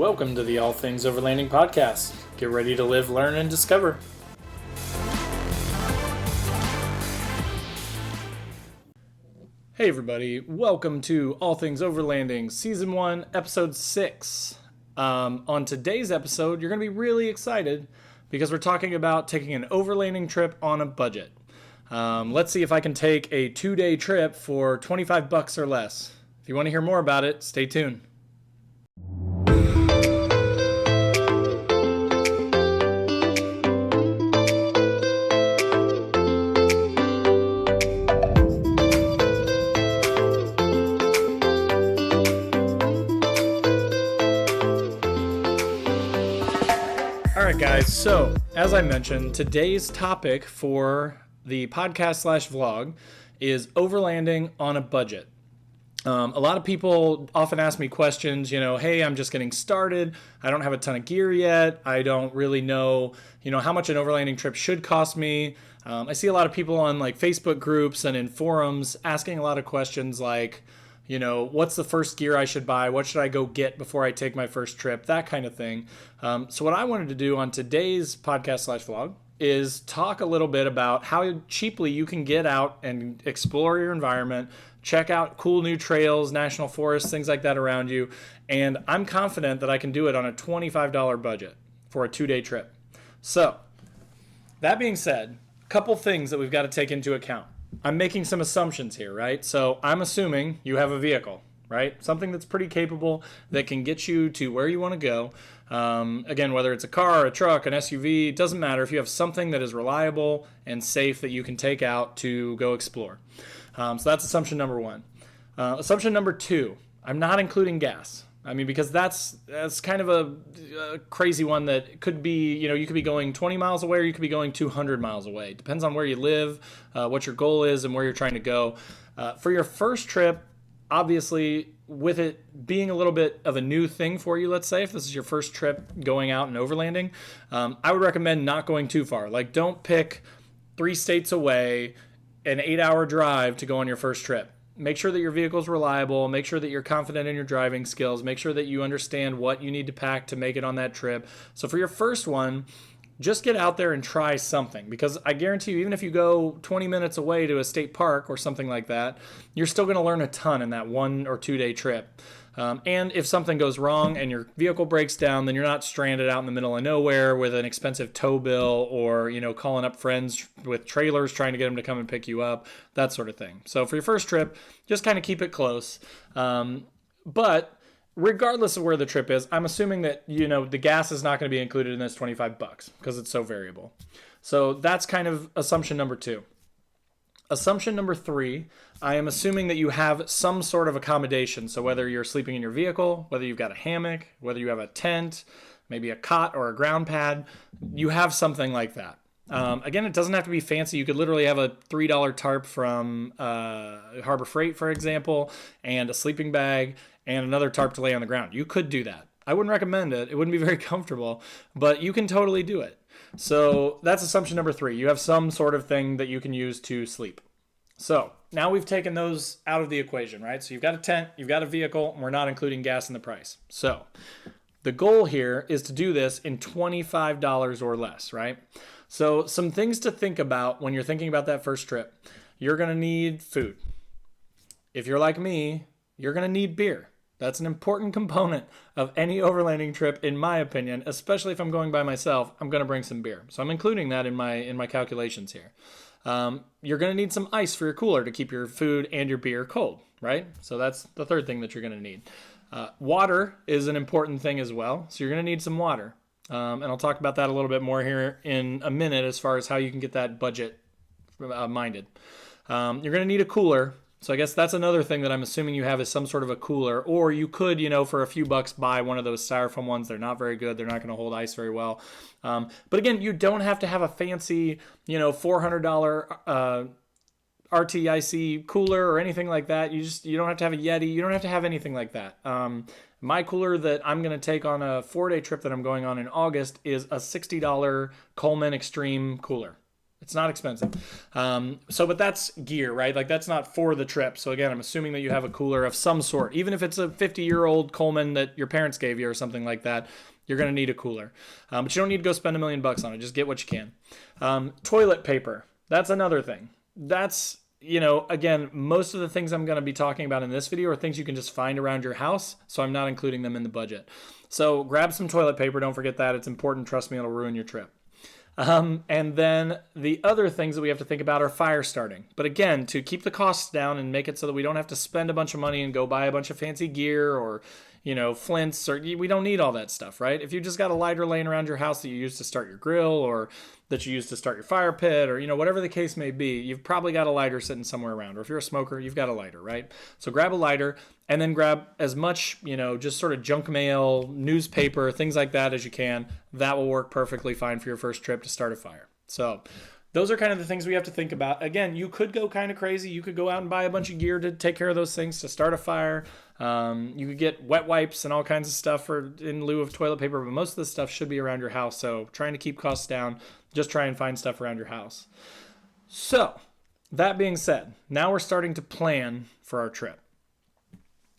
Welcome to the All Things Overlanding Podcast. Get ready to live, learn, and discover. Hey everybody, welcome to All Things Overlanding Season 1, Episode 6. On today's episode, you're going to be really excited because we're talking about taking an overlanding trip on a budget. Let's see if I can take a 2-day trip for $25 or less. If you want to hear more about it, stay tuned. Alright guys, so as I mentioned, today's topic for the podcast/vlog is overlanding on a budget. A lot of people often ask me questions, hey, I'm just getting started. I don't have a ton of gear yet. I don't really know, how much an overlanding trip should cost me. I see a lot of people on like Facebook groups and in forums asking a lot of questions like, what's the first gear I should buy? What should I go get before I take my first trip? That kind of thing. So what I wanted to do on today's podcast/vlog is talk a little bit about how cheaply you can get out and explore your environment, check out cool new trails, national forests, things like that around you. And I'm confident that I can do it on a $25 budget for a 2-day trip. So that being said, a couple things that we've got to take into account. I'm making some assumptions here, right? So I'm assuming you have a vehicle, right? Something that's pretty capable that can get you to where you want to go. Again, whether it's a car, a truck, an SUV, it doesn't matter. If you have something that is reliable and safe that you can take out to go explore. So that's assumption number one. Assumption number two, I'm not including gas. Because that's kind of a crazy one that could be, you could be going 20 miles away or you could be going 200 miles away. It depends on where you live, what your goal is, and where you're trying to go. For your first trip, obviously, with it being a little bit of a new thing for you, let's say, if this is your first trip going out and overlanding, I would recommend not going too far. Like, don't pick 3 states away, an 8-hour drive to go on your first trip. Make sure that your vehicle is reliable. Make sure that you're confident in your driving skills. Make sure that you understand what you need to pack to make it on that trip. So for your first one, just get out there and try something, because I guarantee you, even if you go 20 minutes away to a state park or something like that, you're still going to learn a ton in that 1 or 2 day trip. And if something goes wrong and your vehicle breaks down, then you're not stranded out in the middle of nowhere with an expensive tow bill or, calling up friends with trailers trying to get them to come and pick you up, that sort of thing. So for your first trip, just kind of keep it close. But regardless of where the trip is, I'm assuming that, the gas is not going to be included in this $25 because it's so variable. So that's kind of assumption number 2. Assumption number 3, I am assuming that you have some sort of accommodation. So whether you're sleeping in your vehicle, whether you've got a hammock, whether you have a tent, maybe a cot or a ground pad, you have something like that. Again, it doesn't have to be fancy. You could literally have a $3 tarp from Harbor Freight, for example, and a sleeping bag and another tarp to lay on the ground. You could do that. I wouldn't recommend it. It wouldn't be very comfortable, but you can totally do it. So that's assumption number 3. You have some sort of thing that you can use to sleep. So now we've taken those out of the equation, right? So you've got a tent, you've got a vehicle, and we're not including gas in the price. So the goal here is to do this in $25 or less, right? So some things to think about when you're thinking about that first trip. You're going to need food. If you're like me, you're going to need beer. That's an important component of any overlanding trip, in my opinion, especially if I'm going by myself. I'm going to bring some beer. So I'm including that in my calculations here. You're going to need some ice for your cooler to keep your food and your beer cold, right? So that's the third thing that you're going to need. Water is an important thing as well. So you're going to need some water. And I'll talk about that a little bit more here in a minute as far as how you can get that budget minded. You're going to need a cooler. So I guess that's another thing that I'm assuming you have is some sort of a cooler, or you could, for a few bucks buy one of those styrofoam ones. They're not very good. They're not going to hold ice very well. But again, you don't have to have a fancy, $400 RTIC cooler or anything like that. You don't have to have a Yeti. You don't have to have anything like that. My cooler that I'm going to take on a 4-day trip that I'm going on in August is a $60 Coleman Extreme cooler. It's not expensive. But that's gear, right? Like that's not for the trip. So again, I'm assuming that you have a cooler of some sort. Even if it's a 50-year-old Coleman that your parents gave you or something like that, you're going to need a cooler. But you don't need to go spend $1 million on it. Just get what you can. Toilet paper. That's another thing. That's, again, most of the things I'm going to be talking about in this video are things you can just find around your house. So I'm not including them in the budget. So grab some toilet paper. Don't forget that. It's important. Trust me, it'll ruin your trip. And then the other things that we have to think about are fire starting. But again, to keep the costs down and make it so that we don't have to spend a bunch of money and go buy a bunch of fancy gear or, flints, or we don't need all that stuff, right? If you just got a lighter laying around your house that you use to start your grill or that you use to start your fire pit or, whatever the case may be, you've probably got a lighter sitting somewhere around. Or if you're a smoker, you've got a lighter, right? So grab a lighter and then grab as much, just sort of junk mail, newspaper, things like that as you can. That will work perfectly fine for your first trip to start a fire. So those are kind of the things we have to think about. Again, you could go kind of crazy. You could go out and buy a bunch of gear to take care of those things to start a fire. You could get wet wipes and all kinds of stuff in lieu of toilet paper, but most of the stuff should be around your house. So trying to keep costs down, just try and find stuff around your house. So that being said, now we're starting to plan for our trip.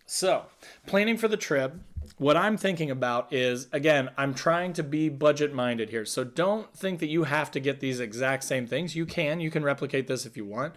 So planning for the trip, what I'm thinking about is, again, I'm trying to be budget minded here. So don't think that you have to get these exact same things. You can replicate this if you want.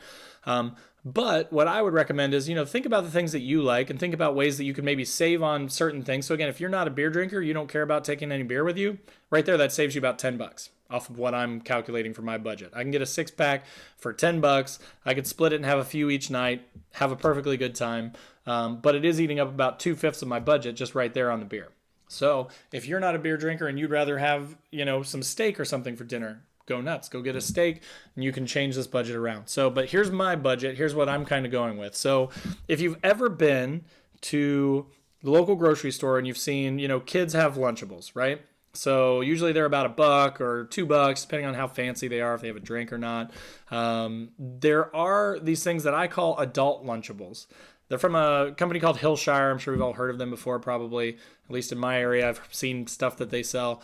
But what I would recommend is, think about the things that you like and think about ways that you can maybe save on certain things. So again, if you're not a beer drinker, you don't care about taking any beer with you, right there, that saves you about $10 off of what I'm calculating for my budget. I can get a 6-pack for $10. I could split it and have a few each night, have a perfectly good time. But it is eating up about 2/5 of my budget just right there on the beer. So if you're not a beer drinker and you'd rather have, some steak or something for dinner, go nuts. Go get a steak and you can change this budget around. So, but here's my budget. Here's what I'm kind of going with. So if you've ever been to the local grocery store and you've seen, kids have Lunchables, right? So usually they're about $1 or $2, depending on how fancy they are, if they have a drink or not. There are these things that I call adult Lunchables. They're from a company called Hillshire. I'm sure we've all heard of them before, probably. At least in my area, I've seen stuff that they sell.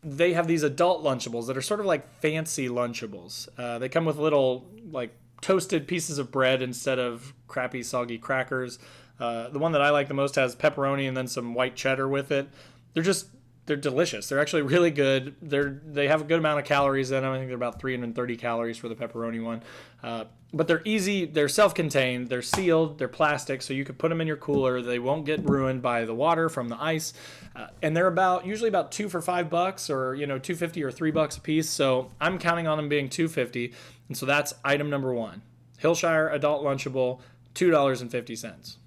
They have these adult Lunchables that are sort of like fancy Lunchables. They come with little like toasted pieces of bread instead of crappy, soggy crackers. The one that I like the most has pepperoni and then some white cheddar with it. They're delicious. They're actually really good. They have a good amount of calories in them. I think they're about 330 calories for the pepperoni one. But they're easy. They're self-contained. They're sealed. They're plastic, so you could put them in your cooler. They won't get ruined by the water from the ice. And they're usually about 2 for $5 or $2.50 or $3 a piece. So I'm counting on them being $2.50. And so that's item number 1. Hillshire Adult Lunchable, $2.50.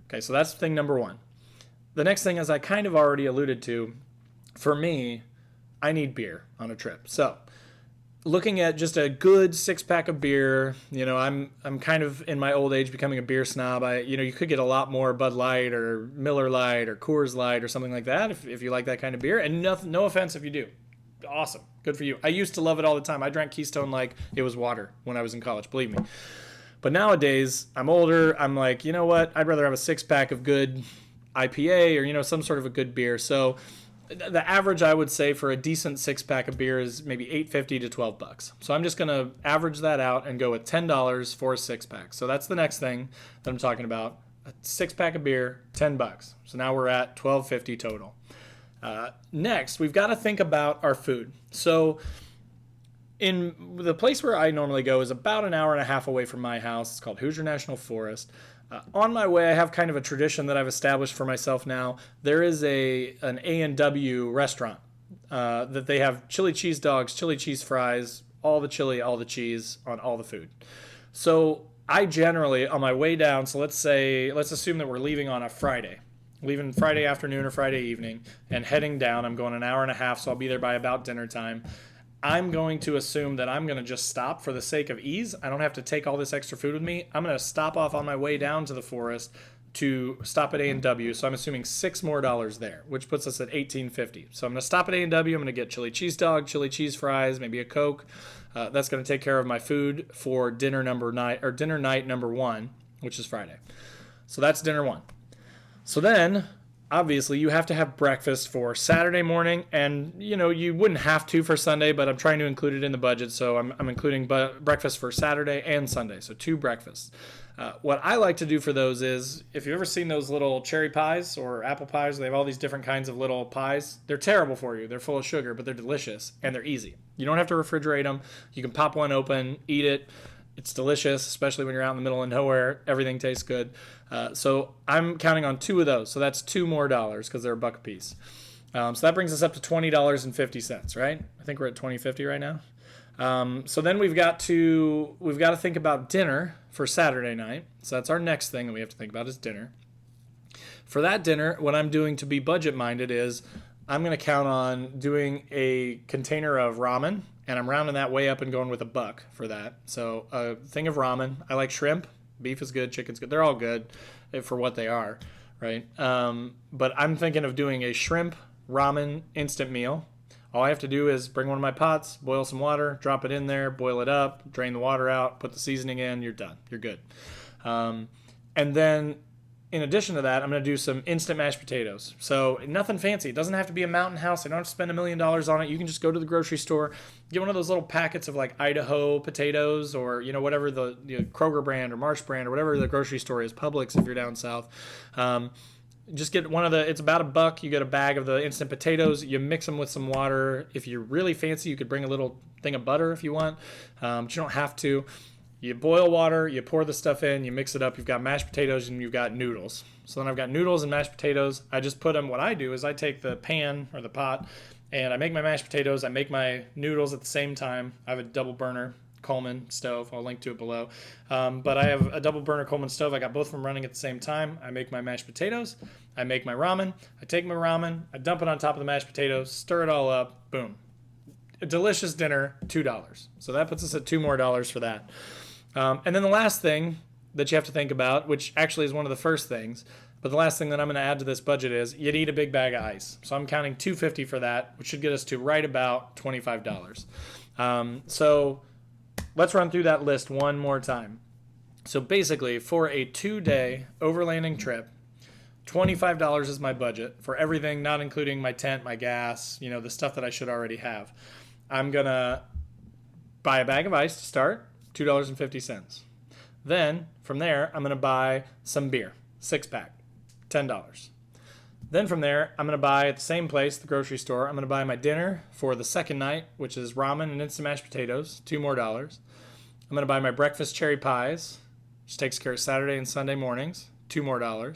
Okay, so that's thing number 1. The next thing, as I kind of already alluded to, for me, I need beer on a trip. So looking at just a good 6-pack of beer, I'm kind of in my old age becoming a beer snob. You could get a lot more Bud Light or Miller Lite or Coors Light or something like that if you like that kind of beer. And no offense if you do. Awesome. Good for you. I used to love it all the time. I drank Keystone like it was water when I was in college, believe me. But nowadays, I'm older. I'm like, you know what? I'd rather have a 6-pack of good IPA or, some sort of a good beer. So the average, I would say, for a decent 6-pack of beer is maybe $8.50 to $12. So I'm just going to average that out and go with $10 for a 6-pack. So that's the next thing that I'm talking about. A 6-pack of beer, $10. So now we're at $12.50 total. Next, we've got to think about our food. So in the place where I normally go is about an hour and a half away from my house. It's called Hoosier National Forest. On my way, I have kind of a tradition that I've established for myself now. There is an A&W restaurant that they have chili cheese dogs, chili cheese fries, all the chili, all the cheese on all the food. So I generally, on my way down, so let's assume that we're leaving on a Friday. Leaving Friday afternoon or Friday evening and heading down. I'm going an hour and a half, so I'll be there by about dinner time. I'm going to assume that I'm going to just stop for the sake of ease. I don't have to take all this extra food with me. I'm going to stop off on my way down to the forest to stop at A&W. So I'm assuming $6 more there, which puts us at $18.50. So I'm going to stop at A&W. I'm going to get chili cheese dog, chili cheese fries, maybe a Coke. That's going to take care of my food for dinner night number 1, which is Friday. So that's dinner 1. So then obviously you have to have breakfast for Saturday morning, and you wouldn't have to for Sunday, but I'm trying to include it in the budget, so I'm including breakfast for Saturday and Sunday, so 2 breakfasts. What I like to do for those is, if you've ever seen those little cherry pies or apple pies, they have all these different kinds of little pies. They're terrible for you. They're full of sugar, but they're delicious and they're easy. You don't have to refrigerate them. You can pop one open, eat it. It's delicious, especially when you're out in the middle of nowhere. Everything tastes good. So I'm counting on 2 of those. So that's $2 more because they're $1 a piece. So that brings us up to $20.50, right? I think we're at $20.50 right now. So then we've got to think about dinner for Saturday night. So that's our next thing that we have to think about is dinner. For that dinner, what I'm doing to be budget minded is I'm going to count on doing a container of ramen, and I'm rounding that way up and going with $1 for that. So a thing of ramen. I like shrimp. Beef is good. Chicken's good. They're all good for what they are, right? But I'm thinking of doing a shrimp ramen instant meal. All I have to do is bring one of my pots, boil some water, drop it in there, boil it up, drain the water out, put the seasoning in, you're done. You're good. And then in addition to that, I'm going to do some instant mashed potatoes. So nothing fancy. It doesn't have to be a mountain house. I don't have to spend $1 million on it. You can just go to the grocery store, get one of those little packets of like Idaho potatoes or, whatever the Kroger brand or Marsh brand or whatever the grocery store is, Publix if you're down south. Just get it's about $1. You get a bag of the instant potatoes. You mix them with some water. If you're really fancy, you could bring a little thing of butter if you want, but you don't have to. You boil water, you pour the stuff in, you mix it up. You've got mashed potatoes and you've got noodles. So then I've got noodles and mashed potatoes. I just put them, what I do is I take the pan or the pot and I make my mashed potatoes. I make my noodles at the same time. I have a double burner Coleman stove. I'll link to it below. But I have a double burner Coleman stove. I got both of them running at the same time. I make my mashed potatoes. I make my ramen. I take my ramen. I dump it on top of the mashed potatoes. Stir it all up. Boom. A delicious dinner, $2. So that puts us at $2 more for that. And then the last thing that you have to think about, which actually is one of the first things, but the last thing that I'm going to add to this budget is you need a big bag of ice. So I'm counting $2.50 for that, which should get us to right about $25. So let's run through that list one more time. So basically, for a 2-day overlanding trip, $25 is my budget for everything, not including my tent, my gas, the stuff that I should already have. I'm going to buy a bag of ice to start, $2.50. Then, from there, I'm going to buy some beer, 6-pack, $10. Then from there, I'm going to buy at the same place, the grocery store, I'm going to buy my dinner for the second night, which is ramen and instant mashed potatoes, $2 more. I'm going to buy my breakfast cherry pies, which takes care of Saturday and Sunday mornings, $2 more.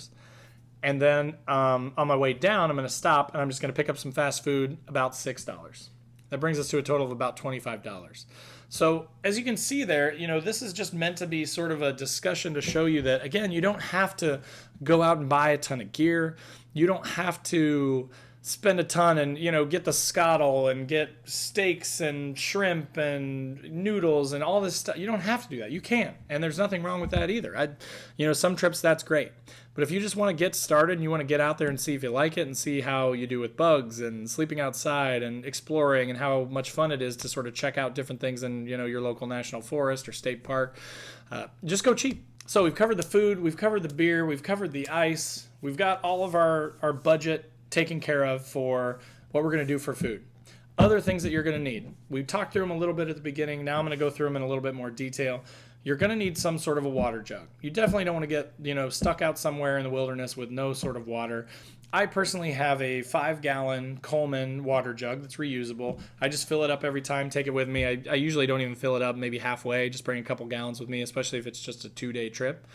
And then on my way down, I'm going to stop and I'm just going to pick up some fast food, about $6. That brings us to a total of about $25. So as you can see there, this is just meant to be sort of a discussion to show you that, again, you don't have to go out and buy a ton of gear. You don't have to spend a ton and, get the scuttle and get steaks and shrimp and noodles and all this stuff. You don't have to do that. You can. And there's nothing wrong with that either. Some trips that's great. But if you just want to get started and you want to get out there and see if you like it and see how you do with bugs and sleeping outside and exploring and how much fun it is to sort of check out different things in, your local national forest or state park, just go cheap. So we've covered the food, we've covered the beer, we've covered the ice, we've got all of our budget taken care of for what we're going to do for food. Other things that you're going to need. We talked through them a little bit at the beginning. Now I'm going to go through them in a little bit more detail. You're going to need some sort of a water jug. You definitely don't want to get, stuck out somewhere in the wilderness with no sort of water. I personally have a 5-gallon Coleman water jug that's reusable. I just fill it up every time, take it with me. I usually don't even fill it up, maybe halfway, just bring a couple gallons with me, especially if it's just a 2-day trip.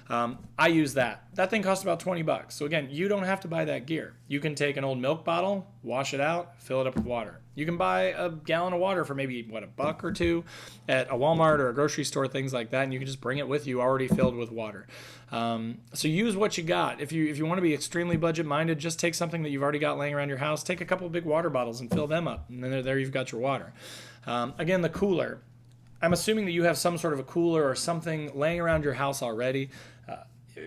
I use that. That thing costs about $20. So again, you don't have to buy that gear. You can take an old milk bottle, wash it out, fill it up with water. You can buy a gallon of water for maybe, $1 or $2 at a Walmart or a grocery store, things like that, and you can just bring it with you already filled with water. So use what you got. If you want to be extremely budget-minded, just take something that you've already got laying around your house, take a couple of big water bottles and fill them up, and then there you've got your water. Again, the cooler. I'm assuming that you have some sort of a cooler or something laying around your house already.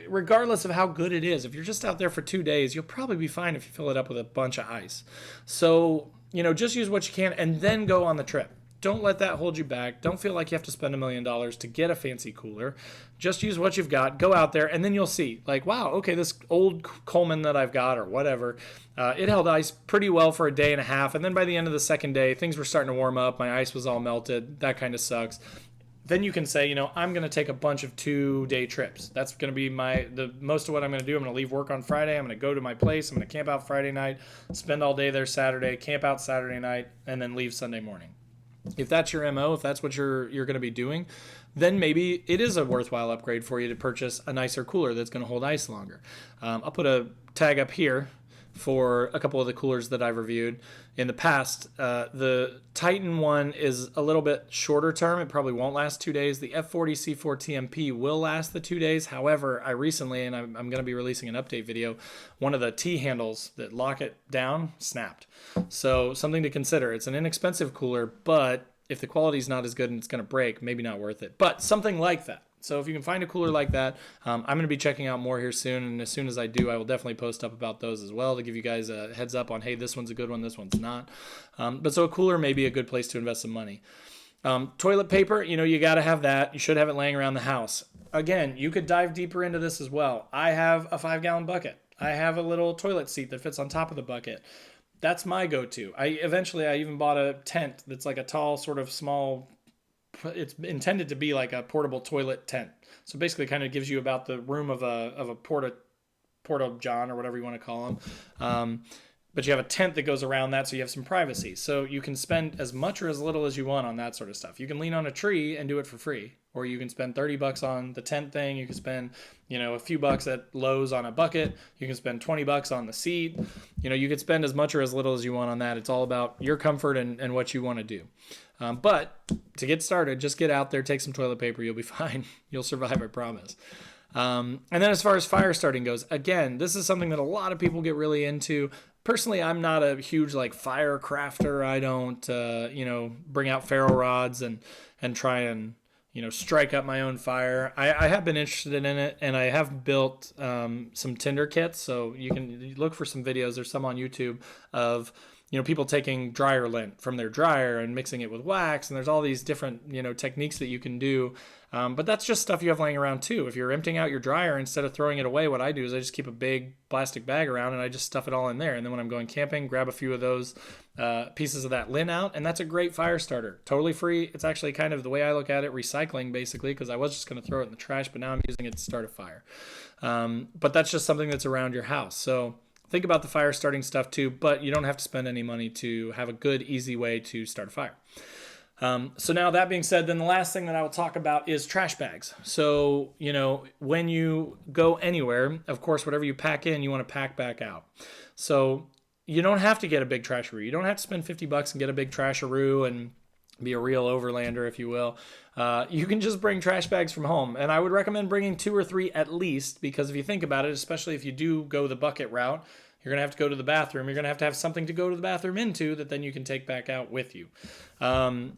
Regardless of how good it is, if you're just out there for 2 days, you'll probably be fine if you fill it up with a bunch of ice. So, just use what you can and then go on the trip. don't let that hold you back. Don't feel like you have to spend $1 million to get a fancy cooler. Just use what you've got, go out there, and then you'll see, like, wow, okay, this old Coleman that I've got or whatever, it held ice pretty well for a day and a half, and then by the end of the second day, things were starting to warm up, my ice was all melted, that kind of sucks. Then you can say, I'm going to take a bunch of 2-day trips. That's going to be the most of what I'm going to do. I'm going to leave work on Friday. I'm going to go to my place. I'm going to camp out Friday night, spend all day there Saturday, camp out Saturday night, and then leave Sunday morning. If that's your MO, if that's what you're going to be doing, then maybe it is a worthwhile upgrade for you to purchase a nicer cooler that's going to hold ice longer. I'll put a tag up here for a couple of the coolers that I've reviewed in the past. The Titan one is a little bit shorter term. It probably won't last 2 days. The F40 C4 TMP will last the 2 days. However, I recently, and I'm going to be releasing an update video, one of the T-handles that lock it down snapped. So something to consider. It's an inexpensive cooler, but if the quality's not as good and it's going to break, maybe not worth it. But something like that. So if you can find a cooler like that, I'm going to be checking out more here soon. And as soon as I do, I will definitely post up about those as well to give you guys a heads up on, hey, this one's a good one, this one's not. But so a cooler may be a good place to invest some money. Toilet paper, you got to have that. You should have it laying around the house. Again, you could dive deeper into this as well. I have a 5-gallon bucket. I have a little toilet seat that fits on top of the bucket. That's my go-to. I even bought a tent that's like a tall, sort of small. It's intended to be like a portable toilet tent. So basically it kind of gives you about the room of a porta john or whatever you want to call them. But you have a tent that goes around that, so you have some privacy. So you can spend as much or as little as you want on that sort of stuff. You can lean on a tree and do it for free. Or you can spend $30 on the tent thing. You can spend, a few bucks at Lowe's on a bucket. You can spend $20 on the seat. You can spend as much or as little as you want on that. It's all about your comfort and what you want to do. But to get started, just get out there, take some toilet paper. You'll be fine. You'll survive, I promise. And then as far as fire starting goes, again, this is something that a lot of people get really into. Personally, I'm not a huge fire crafter. I don't, bring out ferro rods and try and, strike up my own fire. I have been interested in it, and I have built some tinder kits. So you can look for some videos. There's some on YouTube of people taking dryer lint from their dryer and mixing it with wax, and there's all these different, techniques that you can do. But that's just stuff you have laying around too. If you're emptying out your dryer, instead of throwing it away, what I do is I just keep a big plastic bag around and I just stuff it all in there. And then when I'm going camping, grab a few of those pieces of that lint out, and that's a great fire starter. Totally free. It's actually kind of the way I look at it, recycling basically, because I was just going to throw it in the trash, but now I'm using it to start a fire. But that's just something that's around your house. So think about the fire starting stuff too, but you don't have to spend any money to have a good, easy way to start a fire. So now that being said, then the last thing that I will talk about is trash bags. So, when you go anywhere, of course, whatever you pack in, you want to pack back out. So you don't have to get a big trasharoo. You don't have to spend $50 and get a big trasharoo and be a real overlander, if you will. You can just bring trash bags from home. And I would recommend bringing 2 or 3 at least, because if you think about it, especially if you do go the bucket route, you're going to have to go to the bathroom. You're going to have something to go to the bathroom into that then you can take back out with you.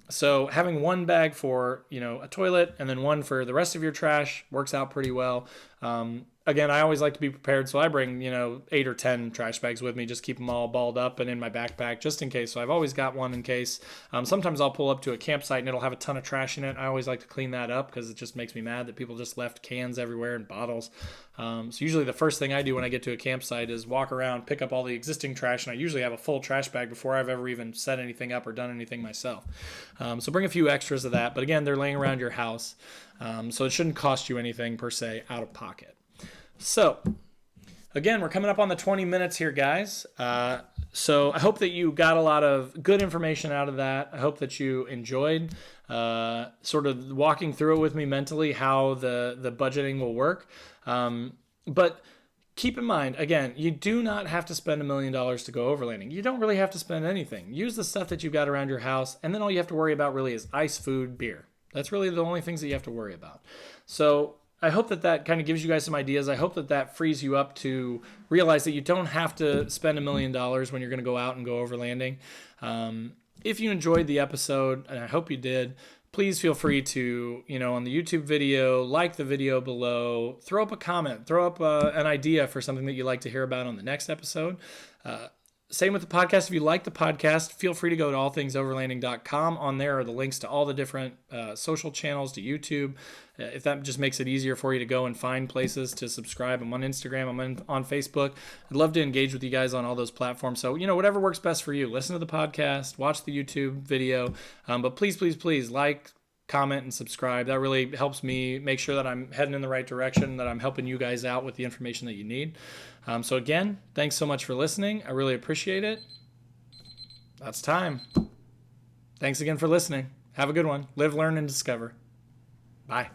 So having one bag for, a toilet and then one for the rest of your trash works out pretty well. Again, I always like to be prepared, so I bring, 8 or 10 trash bags with me, just keep them all balled up and in my backpack just in case. So I've always got one in case. Sometimes I'll pull up to a campsite and it'll have a ton of trash in it. I always like to clean that up because it just makes me mad that people just left cans everywhere and bottles. So usually the first thing I do when I get to a campsite is walk around, pick up all the existing trash, and I usually have a full trash bag before I've ever even set anything up or done anything myself. So bring a few extras of that, but again, they're laying around your house, so it shouldn't cost you anything per se out of pocket. So again, we're coming up on the 20 minutes here, guys. So I hope that you got a lot of good information out of that. I hope that you enjoyed sort of walking through it with me mentally, how the budgeting will work. But keep in mind, again, you do not have to spend $1 million to go overlanding. You don't really have to spend anything. Use the stuff that you've got around your house, and then all you have to worry about really is ice, food, beer. That's really the only things that you have to worry about. So I hope that kind of gives you guys some ideas. I hope that frees you up to realize that you don't have to spend $1 million when you're going to go out and go overlanding. If you enjoyed the episode, and I hope you did, please feel free to, on the YouTube video, like the video below, throw up a comment, throw up an idea for something that you'd like to hear about on the next episode. Same with the podcast. If you like the podcast, feel free to go to allthingsoverlanding.com. On there are the links to all the different social channels, to YouTube. If that just makes it easier for you to go and find places to subscribe. I'm on Instagram. I'm on Facebook. I'd love to engage with you guys on all those platforms. So, whatever works best for you. Listen to the podcast, watch the YouTube video. But please, please, please like, comment, and subscribe. That really helps me make sure that I'm heading in the right direction, that I'm helping you guys out with the information that you need. So again, thanks so much for listening. I really appreciate it. That's time. Thanks again for listening. Have a good one. Live, learn, and discover. Bye.